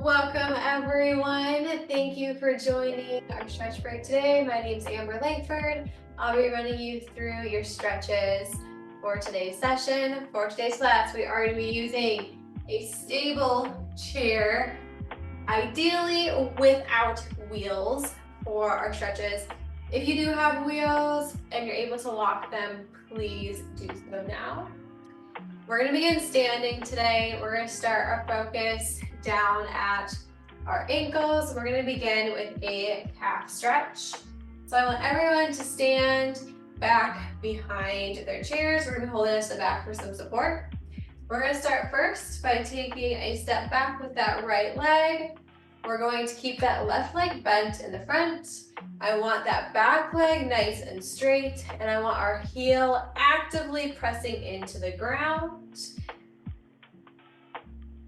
Welcome everyone. Thank you for joining our stretch break today. My name is Amber Langford. I'll be running you through your stretches for today's session. For today's class, we are going to be using a stable chair, ideally without wheels for our stretches. If you do have wheels and you're able to lock them, please do so now. We're going to begin standing today. We're going to start our focus down at our ankles. We're going to begin with a calf stretch. So I want everyone to stand back behind their chairs. We're going to be holding us to the back for some support. We're going to start first by taking a step back with that right leg. We're going to keep that left leg bent in the front. I want that back leg nice and straight, and I want our heel actively pressing into the ground.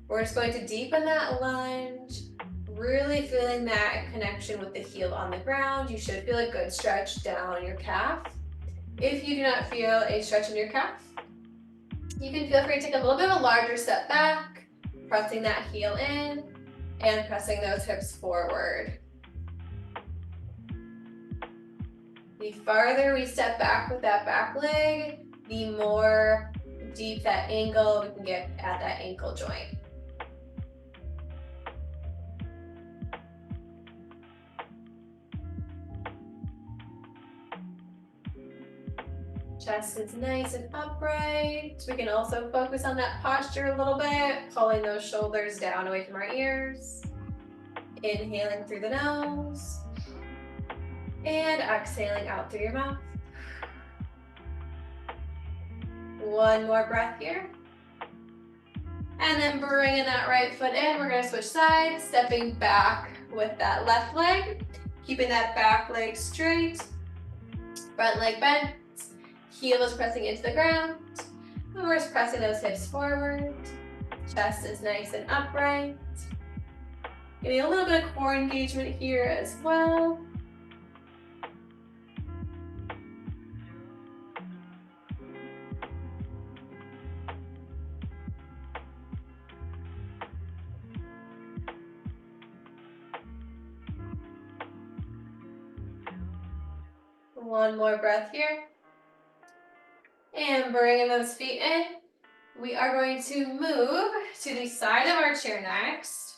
We're just going to deepen that lunge, really feeling that connection with the heel on the ground. You should feel a good stretch down your calf. If you do not feel a stretch in your calf, you can feel free to take a little bit of a larger step back, pressing that heel in and pressing those hips forward. The farther we step back with that back leg, the more deep that angle we can get at that ankle joint. Chest is nice and upright. We can also focus on that posture a little bit, pulling those shoulders down away from our ears. Inhaling through the nose. And exhaling out through your mouth. One more breath here. And then bringing that right foot in, we're going to switch sides, stepping back with that left leg, keeping that back leg straight, front leg bent, heel is pressing into the ground, and we're just pressing those hips forward. Chest is nice and upright. Getting a little bit of core engagement here as well. One more breath here. And bringing those feet in. We are going to move to the side of our chair next.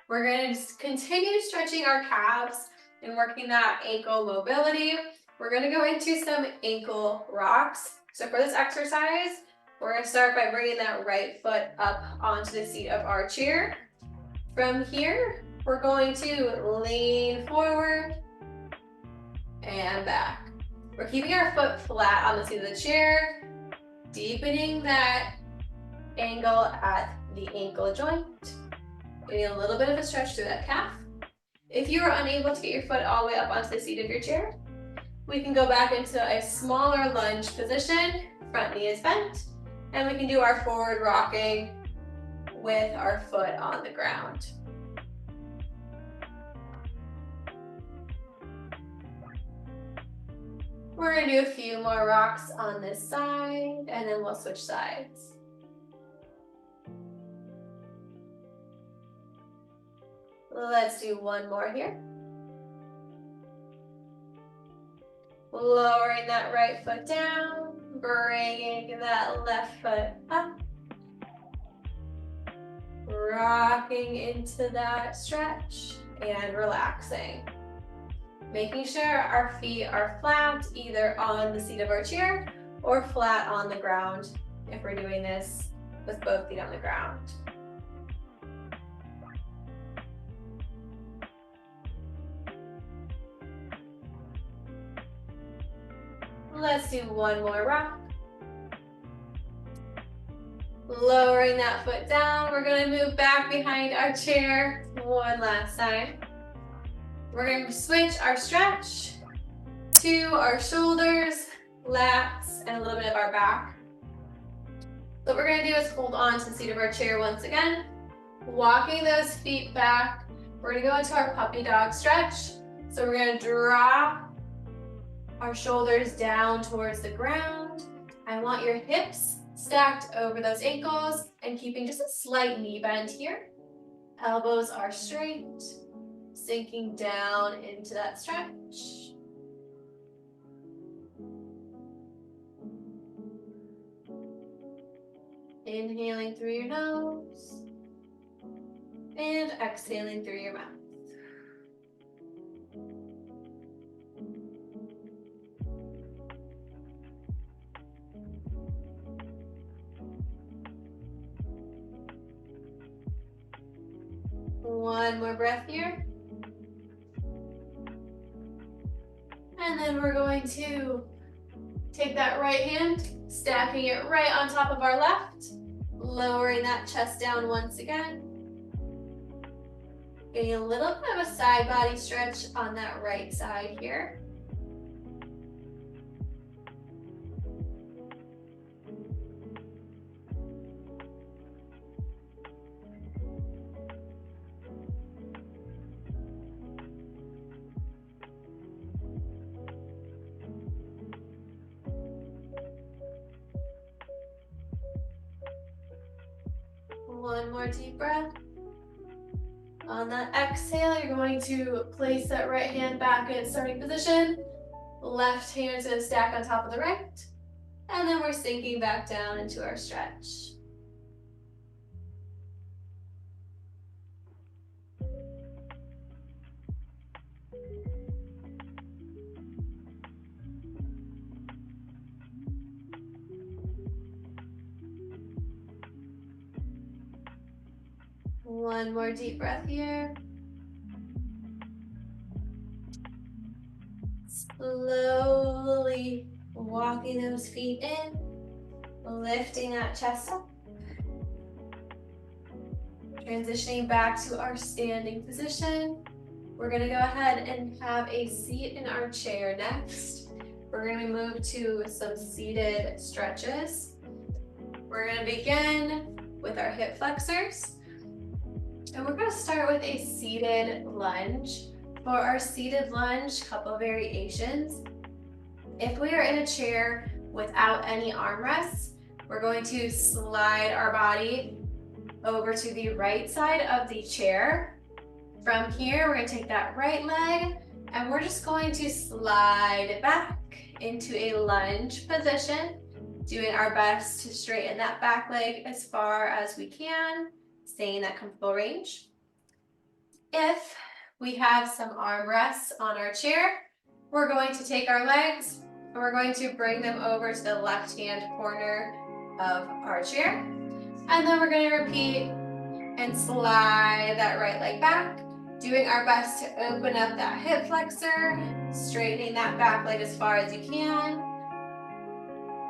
We're going to continue stretching our calves and working that ankle mobility. We're going to go into some ankle rocks. So for this exercise, we're going to start by bringing that right foot up onto the seat of our chair. From here, we're going to lean forward and back. We're keeping our foot flat on the seat of the chair, deepening that angle at the ankle joint, getting a little bit of a stretch through that calf. If you are unable to get your foot all the way up onto the seat of your chair, we can go back into a smaller lunge position, front knee is bent, and we can do our forward rocking with our foot on the ground. We're going to do a few more rocks on this side, and then we'll switch sides. Let's do one more here. Lowering that right foot down, bringing that left foot up. Rocking into that stretch and relaxing. Making sure our feet are flat, either on the seat of our chair or flat on the ground if we're doing this with both feet on the ground. Let's do one more rock. Lowering that foot down, we're going to move back behind our chair one last time. We're going to switch our stretch to our shoulders, lats, and a little bit of our back. So what we're going to do is hold on to the seat of our chair once again, walking those feet back. We're going to go into our puppy dog stretch. So we're going to drop our shoulders down towards the ground. I want your hips stacked over those ankles and keeping just a slight knee bend here. Elbows are straight, sinking down into that stretch. Inhaling through your nose and exhaling through your mouth. One more breath here. And then we're going to take that right hand, stacking it right on top of our left, lowering that chest down once again. Getting a little bit of a side body stretch on that right side here. One more deep breath. On that exhale, you're going to place that right hand back in its starting position. Left hand's gonna stack on top of the right. And then we're sinking back down into our stretch. One more deep breath here. Slowly walking those feet in, lifting that chest up. Transitioning back to our standing position. We're gonna go ahead and have a seat in our chair next. We're gonna move to some seated stretches. We're gonna begin with our hip flexors. And we're gonna start with a seated lunge. For our seated lunge, couple variations. If we are in a chair without any armrests, we're going to slide our body over to the right side of the chair. From here, we're gonna take that right leg and we're just going to slide it back into a lunge position, doing our best to straighten that back leg as far as we can, staying in that comfortable range. If we have some armrests on our chair, we're going to take our legs and we're going to bring them over to the left-hand corner of our chair. And then we're going to repeat and slide that right leg back, doing our best to open up that hip flexor, straightening that back leg as far as you can.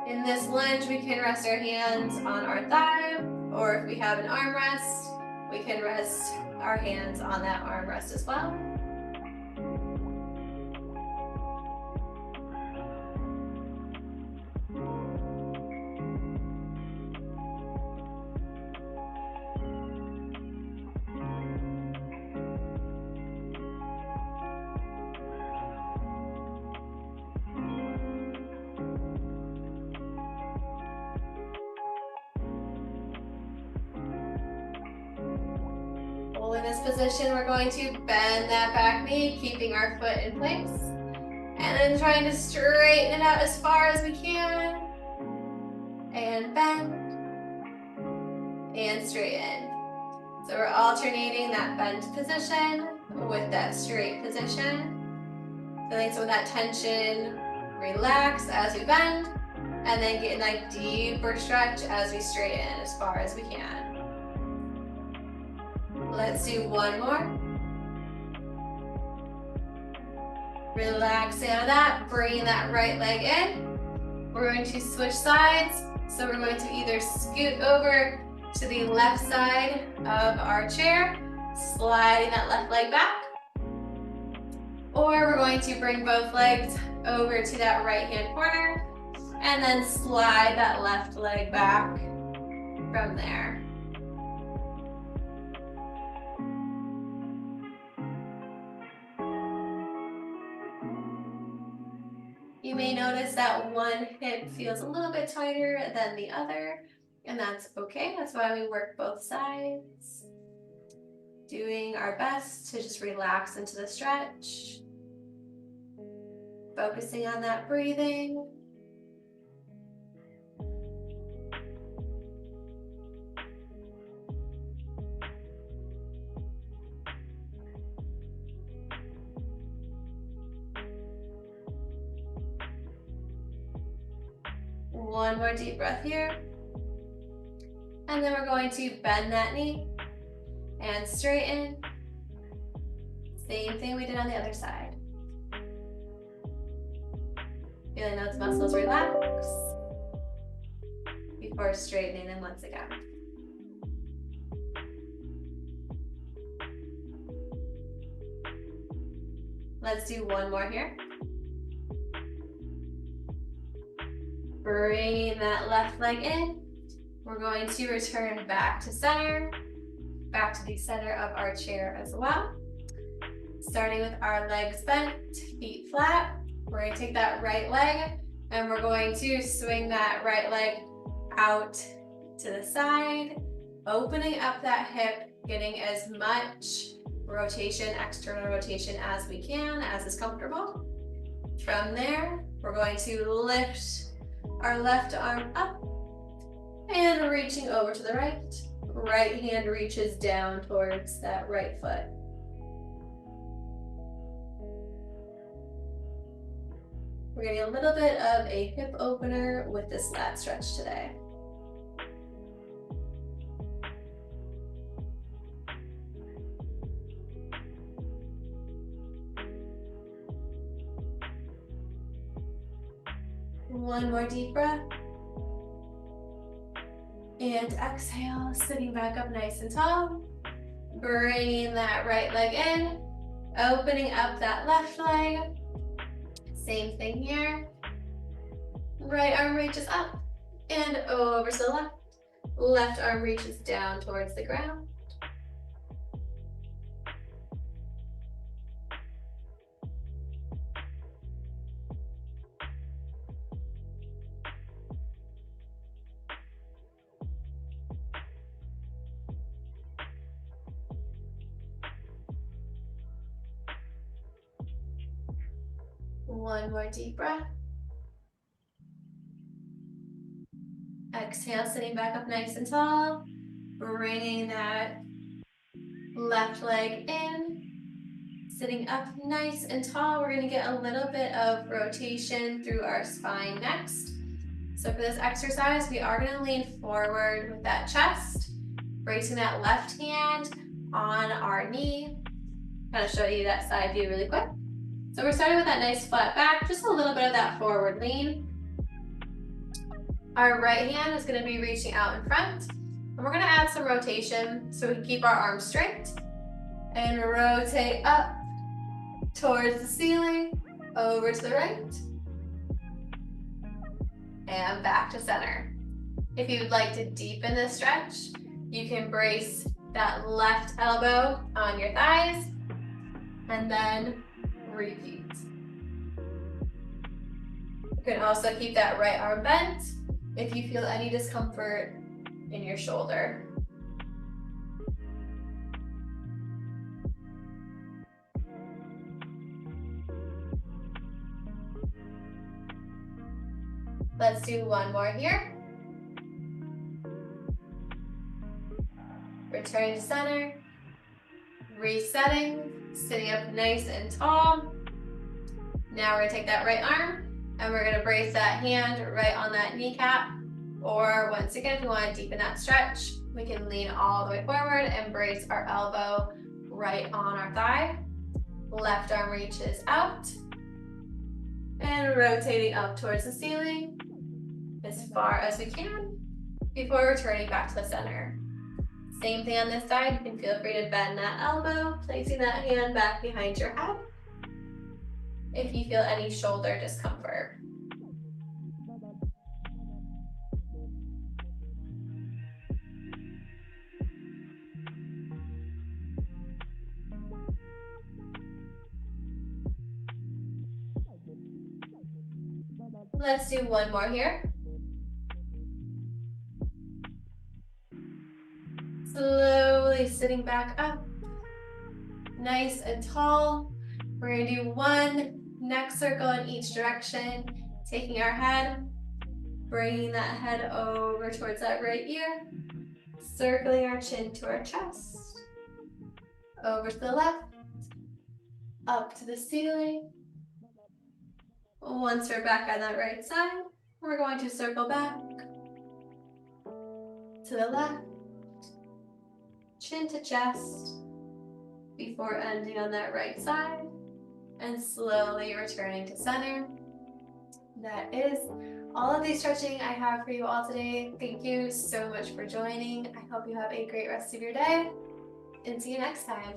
In this lunge, we can rest our hands on our thigh, or if we have an armrest, we can rest our hands on that armrest as well. In this position, we're going to bend that back knee, keeping our foot in place, and then trying to straighten it out as far as we can, and bend, and straighten. So we're alternating that bent position with that straight position, feeling some of that tension relax as we bend, and then getting that deeper stretch as we straighten as far as we can. Let's do one more. Relax out of that, bringing that right leg in. We're going to switch sides. So we're going to either scoot over to the left side of our chair, sliding that left leg back. Or we're going to bring both legs over to that right hand corner and then slide that left leg back from there. You may notice that one hip feels a little bit tighter than the other, and that's okay. That's why we work both sides. Doing our best to just relax into the stretch. Focusing on that breathing. One more deep breath here. And then we're going to bend that knee and straighten. Same thing we did on the other side. Feeling those muscles relax before straightening them once again. Let's do one more here. Bringing that left leg in. We're going to return back to center, back to the center of our chair as well. Starting with our legs bent, feet flat. We're going to take that right leg and we're going to swing that right leg out to the side, opening up that hip, getting as much rotation, external rotation as we can, as is comfortable. From there, we're going to lift our left arm up and reaching over to the right. Right hand reaches down towards that right foot. We're getting a little bit of a hip opener with this lat stretch today. One more deep breath. And exhale, sitting back up nice and tall. Bringing that right leg in, opening up that left leg. Same thing here. Right arm reaches up and over to the left. Left arm reaches down towards the ground. One more deep breath. Exhale, sitting back up nice and tall. Bringing that left leg in. Sitting up nice and tall. We're going to get a little bit of rotation through our spine next. So for this exercise, we are going to lean forward with that chest, bracing that left hand on our knee. Kind of show you that side view really quick. So we're starting with that nice flat back, just a little bit of that forward lean. Our right hand is going to be reaching out in front, and we're going to add some rotation so we can keep our arms straight and rotate up towards the ceiling, over to the right, and back to center. If you would like to deepen this stretch, you can brace that left elbow on your thighs and then repeat. You can also keep that right arm bent if you feel any discomfort in your shoulder. Let's do one more here. Returning to center, resetting, sitting up nice and tall. Now we're gonna take that right arm and we're gonna brace that hand right on that kneecap. Or once again, if you wanna deepen that stretch, we can lean all the way forward and brace our elbow right on our thigh. Left arm reaches out and rotating up towards the ceiling as far as we can before returning back to the center. Same thing on this side. You can feel free to bend that elbow, placing that hand back behind your head if you feel any shoulder discomfort. Let's do one more here. Slowly sitting back up, nice and tall. We're going to do one neck circle in each direction, taking our head, bringing that head over towards that right ear, circling our chin to our chest, over to the left, up to the ceiling. Once we're back on that right side, we're going to circle back to the left, chin to chest, before ending on that right side and slowly returning to center. That is all of the stretching I have for you all today. Thank you so much for joining. I hope you have a great rest of your day and see you next time.